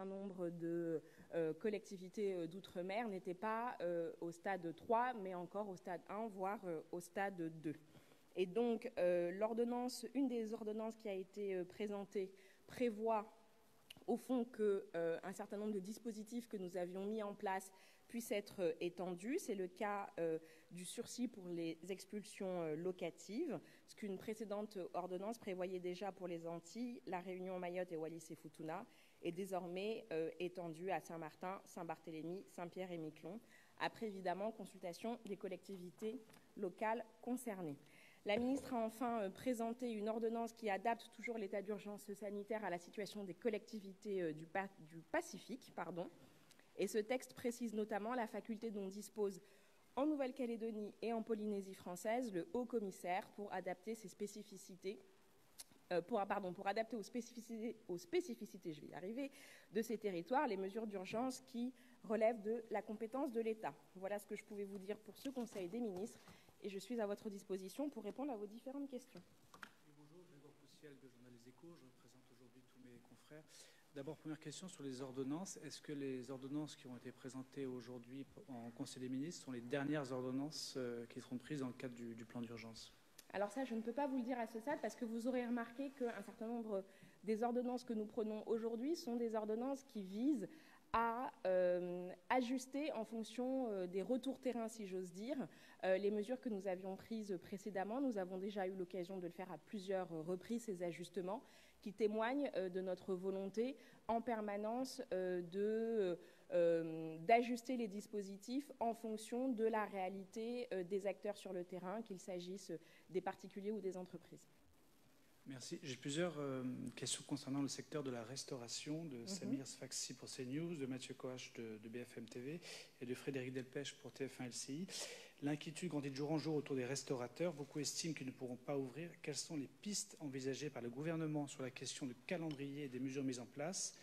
un nombre de collectivités d'outre-mer n'étaient pas au stade 3, mais encore au stade 1, voire au stade 2. Et donc, une des ordonnances qui a été présentée prévoit au fond qu'un certain nombre de dispositifs que nous avions mis en place puissent être étendus. C'est le cas du sursis pour les expulsions locatives, ce qu'une précédente ordonnance prévoyait déjà pour les Antilles, la Réunion, Mayotte et Wallis-et-Futuna, est désormais étendue à Saint-Martin, Saint-Barthélemy, Saint-Pierre et Miquelon, après évidemment consultation des collectivités locales concernées. La ministre a enfin présenté une ordonnance qui adapte toujours l'état d'urgence sanitaire à la situation des collectivités du Pacifique. Et ce texte précise notamment la faculté dont dispose en Nouvelle-Calédonie et en Polynésie française le haut-commissaire pour adapter ses spécificités pour adapter aux spécificités de ces territoires les mesures d'urgence qui relèvent de la compétence de l'État. Voilà ce que je pouvais vous dire pour ce Conseil des ministres et je suis à votre disposition pour répondre à vos différentes questions. Bonjour, Grégoire Poussiel du journal Les Échos. Je représente aujourd'hui tous mes confrères. D'abord, première question sur les ordonnances. Est-ce que les ordonnances qui ont été présentées aujourd'hui en Conseil des ministres sont les dernières ordonnances qui seront prises dans le cadre du plan d'urgence ? Alors ça, je ne peux pas vous le dire à ce stade parce que vous aurez remarqué qu'un certain nombre des ordonnances que nous prenons aujourd'hui sont des ordonnances qui visent à ajuster en fonction des retours terrain, si j'ose dire, les mesures que nous avions prises précédemment. Nous avons déjà eu l'occasion de le faire à plusieurs reprises, ces ajustements, qui témoignent de notre volonté en permanence d'ajuster les dispositifs en fonction de la réalité des acteurs sur le terrain, qu'il s'agisse des particuliers ou des entreprises. Merci. J'ai plusieurs questions concernant le secteur de la restauration, de Samir Sfaxi pour CNews, de Mathieu Coache de BFM TV et de Frédéric Delpech pour TF1 LCI. L'inquiétude grandit de jour en jour autour des restaurateurs. Beaucoup estiment qu'ils ne pourront pas ouvrir. Quelles sont les pistes envisagées par le gouvernement sur la question de calendrier et des mesures mises en place ?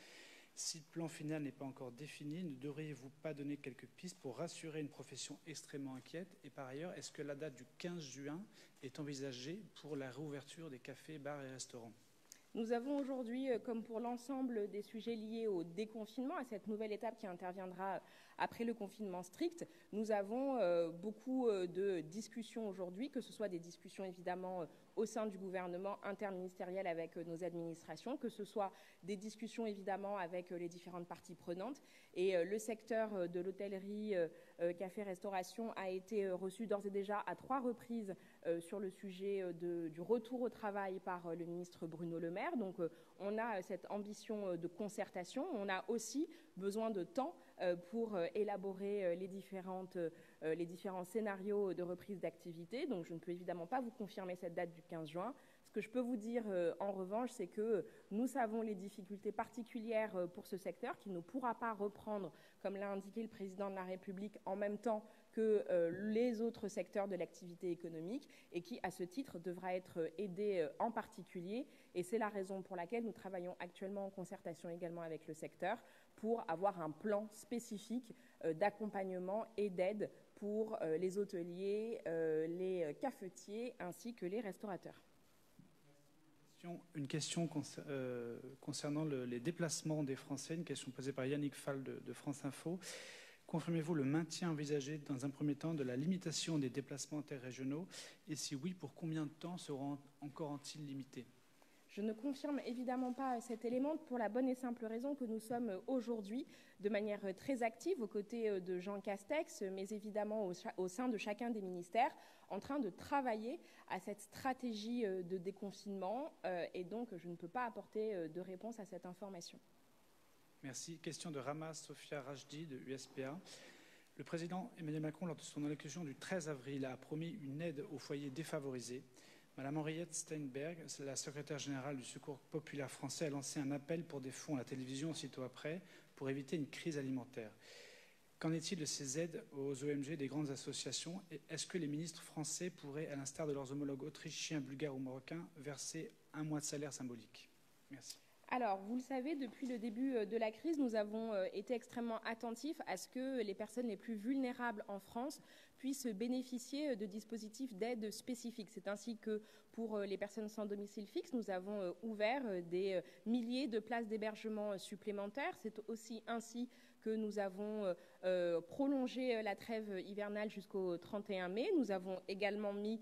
Si le plan final n'est pas encore défini, ne devriez-vous pas donner quelques pistes pour rassurer une profession extrêmement inquiète ? Et par ailleurs, est-ce que la date du 15 juin est envisagée pour la réouverture des cafés, bars et restaurants ? Nous avons aujourd'hui, comme pour l'ensemble des sujets liés au déconfinement, à cette nouvelle étape qui interviendra après le confinement strict, nous avons beaucoup de discussions aujourd'hui, que ce soit des discussions évidemment au sein du gouvernement interministériel avec nos administrations, que ce soit des discussions évidemment avec les différentes parties prenantes. Et le secteur de l'hôtellerie, café-restauration a été reçu d'ores et déjà à 3 reprises sur le sujet du retour au travail par le ministre Bruno Le Maire. Donc on a cette ambition de concertation. On a aussi besoin de temps pour élaborer les différents scénarios de reprise d'activité. Donc je ne peux évidemment pas vous confirmer cette date du 15 juin. Ce que je peux vous dire en revanche, c'est que nous savons les difficultés particulières pour ce secteur qui ne pourra pas reprendre, comme l'a indiqué le président de la République, en même temps que les autres secteurs de l'activité économique et qui, à ce titre, devra être aidé en particulier. Et c'est la raison pour laquelle nous travaillons actuellement en concertation également avec le secteur pour avoir un plan spécifique d'accompagnement et d'aide pour les hôteliers, les cafetiers ainsi que les restaurateurs. Une question concernant les déplacements des Français, une question posée par Yannick Fall de France Info. Confirmez-vous le maintien envisagé dans un premier temps de la limitation des déplacements interrégionaux et si oui, pour combien de temps seront encore-ils limités ? Je ne confirme évidemment pas cet élément pour la bonne et simple raison que nous sommes aujourd'hui de manière très active aux côtés de Jean Castex, mais évidemment au sein de chacun des ministères, en train de travailler à cette stratégie de déconfinement et donc je ne peux pas apporter de réponse à cette information. Merci. Question de Rama Sofia Rajdi de USPA. Le président Emmanuel Macron, lors de son allocution du 13 avril, a promis une aide aux foyers défavorisés. Madame Henriette Steinberg, la secrétaire générale du Secours populaire français, a lancé un appel pour des fonds à la télévision aussitôt après pour éviter une crise alimentaire. Qu'en est-il de ces aides aux ONG des grandes associations et est-ce que les ministres français pourraient, à l'instar de leurs homologues autrichiens, bulgares ou marocains, verser un mois de salaire symbolique ? Merci. Alors, vous le savez, depuis le début de la crise, nous avons été extrêmement attentifs à ce que les personnes les plus vulnérables en France puissent bénéficier de dispositifs d'aide spécifiques. C'est ainsi que pour les personnes sans domicile fixe, nous avons ouvert des milliers de places d'hébergement supplémentaires. C'est aussi ainsi que nous avons prolongé la trêve hivernale jusqu'au 31 mai. Nous avons également mis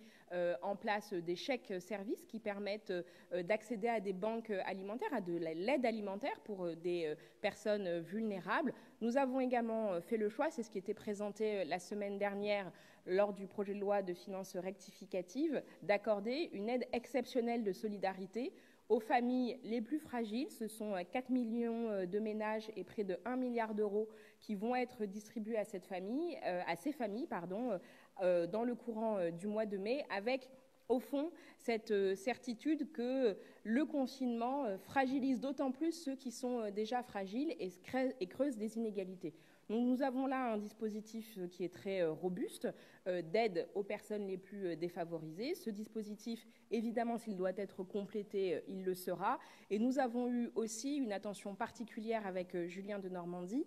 en place des chèques services qui permettent d'accéder à des banques alimentaires, à de l'aide alimentaire pour des personnes vulnérables. Nous avons également fait le choix, c'est ce qui était présenté la semaine dernière lors du projet de loi de finances rectificative, d'accorder une aide exceptionnelle de solidarité aux familles les plus fragiles. Ce sont 4 millions de ménages et près de 1 milliard d'euros qui vont être distribués à ces familles, dans le courant du mois de mai, avec au fond cette certitude que le confinement fragilise d'autant plus ceux qui sont déjà fragiles et creuse des inégalités. Donc nous avons là un dispositif qui est très robuste d'aide aux personnes les plus défavorisées. Ce dispositif, évidemment, s'il doit être complété, il le sera. Et nous avons eu aussi une attention particulière avec Julien Denormandie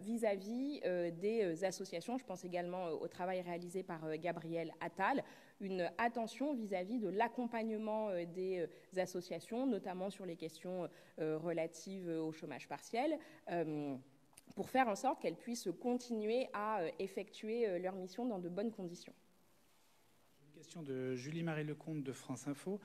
vis-à-vis des associations. Je pense également au travail réalisé par Gabriel Attal. Une attention vis-à-vis de l'accompagnement des associations, notamment sur les questions relatives au chômage partiel, pour faire en sorte qu'elles puissent continuer à effectuer leur mission dans de bonnes conditions. Une question de Julie-Marie Lecomte de France Info.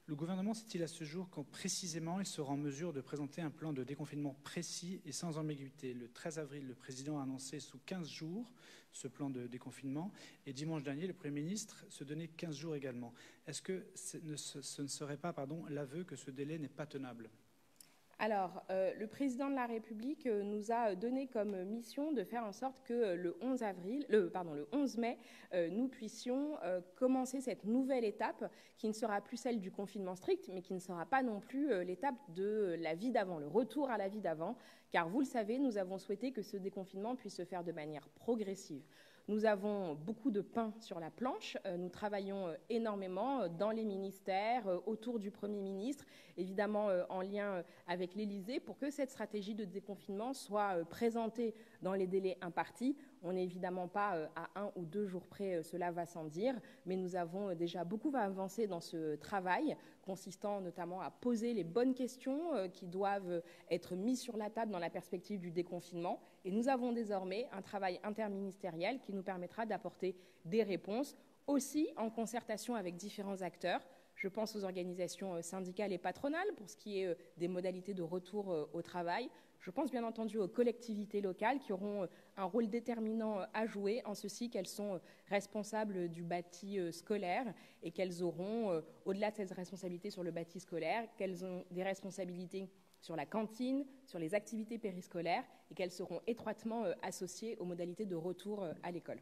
Le gouvernement sait-il à ce jour quand précisément il sera en mesure de présenter un plan de déconfinement précis et sans ambiguïté? Le 13 avril, le président a annoncé sous 15 jours ce plan de déconfinement et dimanche dernier, le Premier ministre se donnait 15 jours également. Est-ce que ce ne serait pas l'aveu que ce délai n'est pas tenable? Alors, le président de la République nous a donné comme mission de faire en sorte que le 11 mai, nous puissions commencer cette nouvelle étape qui ne sera plus celle du confinement strict, mais qui ne sera pas non plus l'étape de la vie d'avant, le retour à la vie d'avant, car vous le savez, nous avons souhaité que ce déconfinement puisse se faire de manière progressive. Nous avons beaucoup de pain sur la planche. Nous travaillons énormément dans les ministères, autour du Premier ministre, évidemment en lien avec l'Élysée, pour que cette stratégie de déconfinement soit présentée dans les délais impartis. On n'est évidemment pas à 1 ou 2 jours près, cela va sans dire, mais nous avons déjà beaucoup avancé dans ce travail, consistant notamment à poser les bonnes questions qui doivent être mises sur la table dans la perspective du déconfinement. Et nous avons désormais un travail interministériel qui nous permettra d'apporter des réponses, aussi en concertation avec différents acteurs. Je pense aux organisations syndicales et patronales pour ce qui est des modalités de retour au travail. Je pense bien entendu aux collectivités locales qui auront un rôle déterminant à jouer, en ceci qu'elles sont responsables du bâti scolaire et qu'elles auront, au-delà de cette responsabilité sur le bâti scolaire, qu'elles ont des responsabilités sur la cantine, sur les activités périscolaires et qu'elles seront étroitement associées aux modalités de retour à l'école.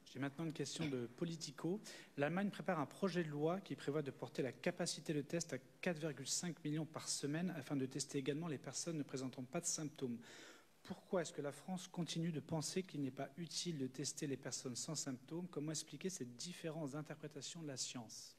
J'ai maintenant une question de Politico. L'Allemagne prépare un projet de loi qui prévoit de porter la capacité de test à 4,5 millions par semaine afin de tester également les personnes ne présentant pas de symptômes. Pourquoi est-ce que la France continue de penser qu'il n'est pas utile de tester les personnes sans symptômes? Comment expliquer ces différentes interprétations de la science?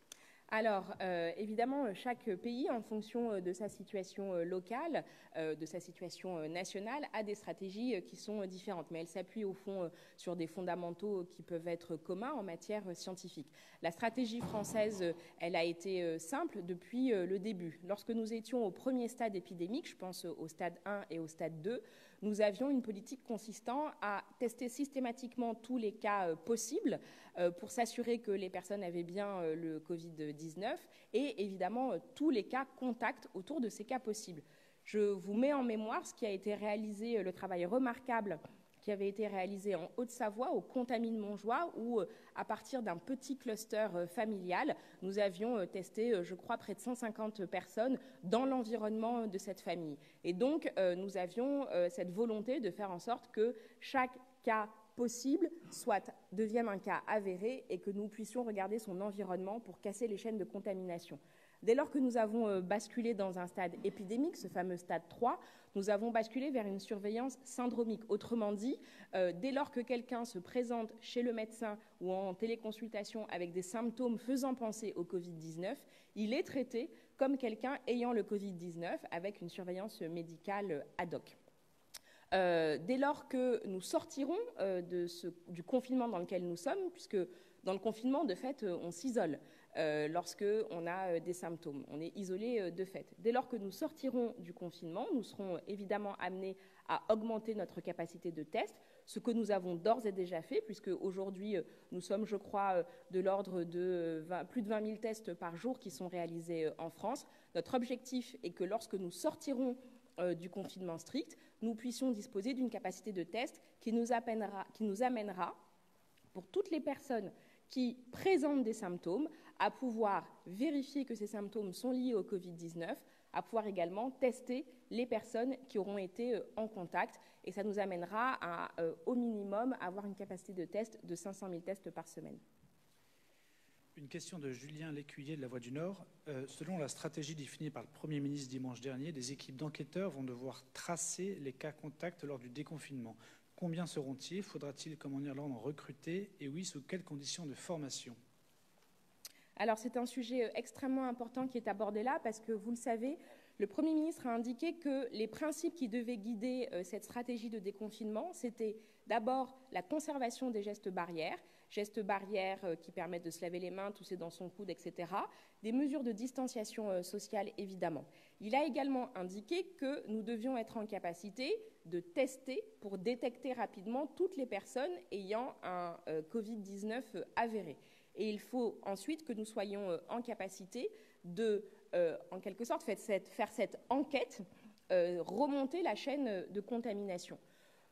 Alors, évidemment, chaque pays, en fonction de sa situation locale, de sa situation nationale, a des stratégies qui sont différentes. Mais elles s'appuient au fond sur des fondamentaux qui peuvent être communs en matière scientifique. La stratégie française, elle a été simple depuis le début. Lorsque nous étions au premier stade épidémique, je pense au stade 1 et au stade 2, nous avions une politique consistant à tester systématiquement tous les cas possibles pour s'assurer que les personnes avaient bien le Covid-19 et évidemment tous les cas contacts autour de ces cas possibles. Je vous mets en mémoire ce qui a été réalisé, le travail remarquable qui avait été réalisé en Haute-Savoie, au Contamine-Montjoie, où, à partir d'un petit cluster familial, nous avions testé, je crois, près de 150 personnes dans l'environnement de cette famille. Et donc, nous avions cette volonté de faire en sorte que chaque cas possible devienne un cas avéré et que nous puissions regarder son environnement pour casser les chaînes de contamination. Dès lors que nous avons basculé dans un stade épidémique, ce fameux stade 3, nous avons basculé vers une surveillance syndromique. Autrement dit, dès lors que quelqu'un se présente chez le médecin ou en téléconsultation avec des symptômes faisant penser au Covid-19, il est traité comme quelqu'un ayant le Covid-19 avec une surveillance médicale ad hoc. Dès lors que nous sortirons du confinement dans lequel nous sommes, puisque dans le confinement, de fait, on s'isole lorsqu'on a des symptômes. On est isolé de fait. Dès lors que nous sortirons du confinement, nous serons évidemment amenés à augmenter notre capacité de test, ce que nous avons d'ores et déjà fait, puisque aujourd'hui, nous sommes, je crois, de l'ordre de plus de 20 000 tests par jour qui sont réalisés en France. Notre objectif est que lorsque nous sortirons du confinement strict, nous puissions disposer d'une capacité de test qui nous amènera, pour toutes les personnes qui présentent des symptômes, à pouvoir vérifier que ces symptômes sont liés au Covid-19, à pouvoir également tester les personnes qui auront été en contact. Et ça nous amènera à, au minimum, avoir une capacité de test de 500 000 tests par semaine. Une question de Julien Lécuyer de La Voix du Nord. Selon la stratégie définie par le Premier ministre dimanche dernier, des équipes d'enquêteurs vont devoir tracer les cas contacts lors du déconfinement. Combien seront-ils? Faudra-t-il, comme en Irlande, en recruter? Et oui, sous quelles conditions de formation? Alors, c'est un sujet extrêmement important qui est abordé là, parce que, vous le savez, le Premier ministre a indiqué que les principes qui devaient guider cette stratégie de déconfinement, c'était d'abord la conservation des gestes barrières qui permettent de se laver les mains, tousser dans son coude, etc., des mesures de distanciation sociale, évidemment. Il a également indiqué que nous devions être en capacité de tester pour détecter rapidement toutes les personnes ayant un Covid-19 avéré. Et il faut ensuite que nous soyons en capacité de, en quelque sorte, faire cette enquête, remonter la chaîne de contamination.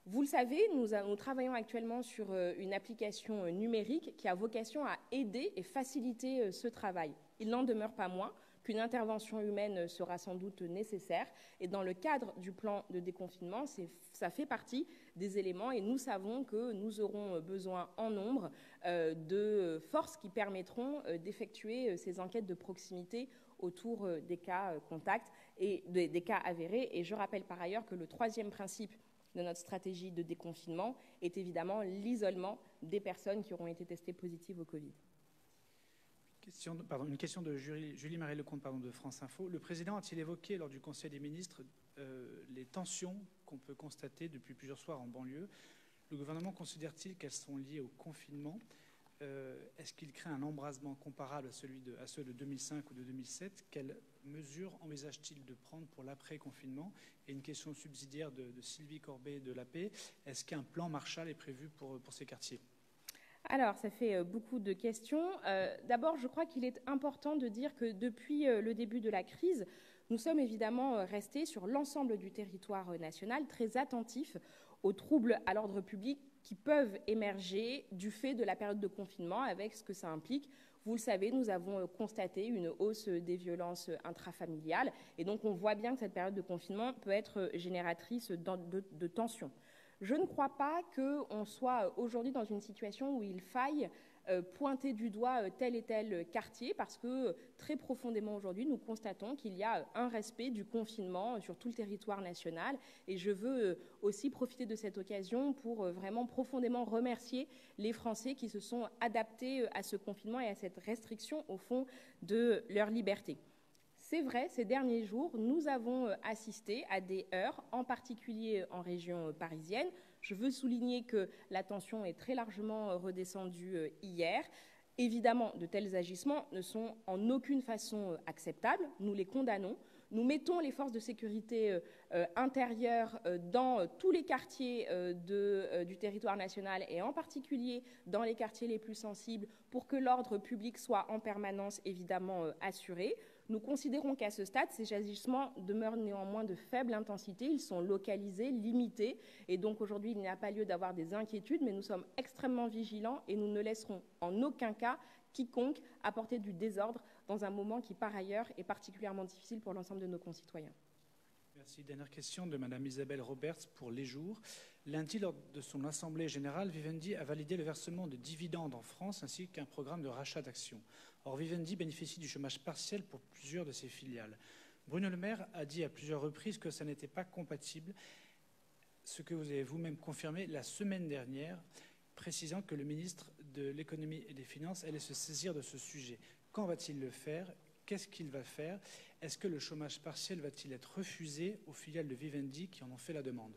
Vous le savez, nous travaillons actuellement sur une application numérique qui a vocation à aider et faciliter ce travail. Il n'en demeure pas moins qu'une intervention humaine sera sans doute nécessaire. Et dans le cadre du plan de déconfinement, ça fait partie des éléments et nous savons que nous aurons besoin en nombre de forces qui permettront d'effectuer ces enquêtes de proximité autour des cas contacts et des cas avérés. Et je rappelle par ailleurs que le troisième principe de notre stratégie de déconfinement est évidemment l'isolement des personnes qui auront été testées positives au Covid. Une question de Julie-Marie Lecomte de France Info. Le président a-t-il évoqué lors du Conseil des ministres les tensions qu'on peut constater depuis plusieurs soirs en banlieue? Le gouvernement considère-t-il qu'elles sont liées au confinement? Est-ce qu'il crée un embrasement comparable à ceux de 2005 ou de 2007? Quelles mesures envisage-t-il de prendre pour l'après-confinement? Et une question subsidiaire de Sylvie Corbet de l'AP. Est-ce qu'un plan Marshall est prévu pour ces quartiers? Alors, ça fait beaucoup de questions. D'abord, je crois qu'il est important de dire que depuis le début de la crise, nous sommes évidemment restés sur l'ensemble du territoire national très attentifs aux troubles à l'ordre public qui peuvent émerger du fait de la période de confinement avec ce que ça implique. Vous le savez, nous avons constaté une hausse des violences intrafamiliales et donc on voit bien que cette période de confinement peut être génératrice de tensions. Je ne crois pas qu'on soit aujourd'hui dans une situation où il faille pointer du doigt tel et tel quartier parce que très profondément aujourd'hui, nous constatons qu'il y a un respect du confinement sur tout le territoire national et je veux aussi profiter de cette occasion pour vraiment profondément remercier les Français qui se sont adaptés à ce confinement et à cette restriction au fond de leur liberté. C'est vrai, ces derniers jours, nous avons assisté à des heurts, en particulier en région parisienne. Je veux souligner que la tension est très largement redescendue hier. Évidemment, de tels agissements ne sont en aucune façon acceptables. Nous les condamnons. Nous mettons les forces de sécurité intérieure dans tous les quartiers du territoire national et en particulier dans les quartiers les plus sensibles pour que l'ordre public soit en permanence évidemment assuré. Nous considérons qu'à ce stade, ces agissements demeurent néanmoins de faible intensité, ils sont localisés, limités, et donc aujourd'hui, il n'y a pas lieu d'avoir des inquiétudes, mais nous sommes extrêmement vigilants et nous ne laisserons en aucun cas quiconque apporter du désordre dans un moment qui, par ailleurs, est particulièrement difficile pour l'ensemble de nos concitoyens. Merci. Dernière question de Mme Isabelle Roberts pour Les Jours. Lundi, lors de son assemblée générale, Vivendi a validé le versement de dividendes en France ainsi qu'un programme de rachat d'actions. Or, Vivendi bénéficie du chômage partiel pour plusieurs de ses filiales. Bruno Le Maire a dit à plusieurs reprises que ça n'était pas compatible, ce que vous avez vous-même confirmé la semaine dernière, précisant que le ministre de l'Économie et des Finances allait se saisir de ce sujet. Quand va-t-il le faire? qu'est-ce qu'il va faire? Est-ce que le chômage partiel va-t-il être refusé aux filiales de Vivendi qui en ont fait la demande?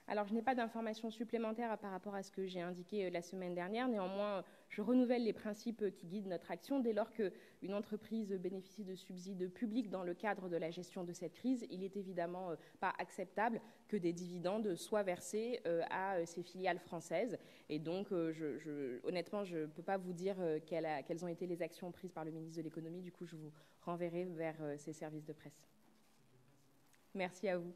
Alors, je n'ai pas d'informations supplémentaires par rapport à ce que j'ai indiqué la semaine dernière. Néanmoins, je renouvelle les principes qui guident notre action. Dès lors qu'une entreprise bénéficie de subsides publics dans le cadre de la gestion de cette crise, il n'est évidemment pas acceptable que des dividendes soient versés à ses filiales françaises. Et donc, honnêtement, je ne peux pas vous dire quelles ont été les actions prises par le ministre de l'Économie. Du coup, je vous renverrai vers ces services de presse. Merci à vous.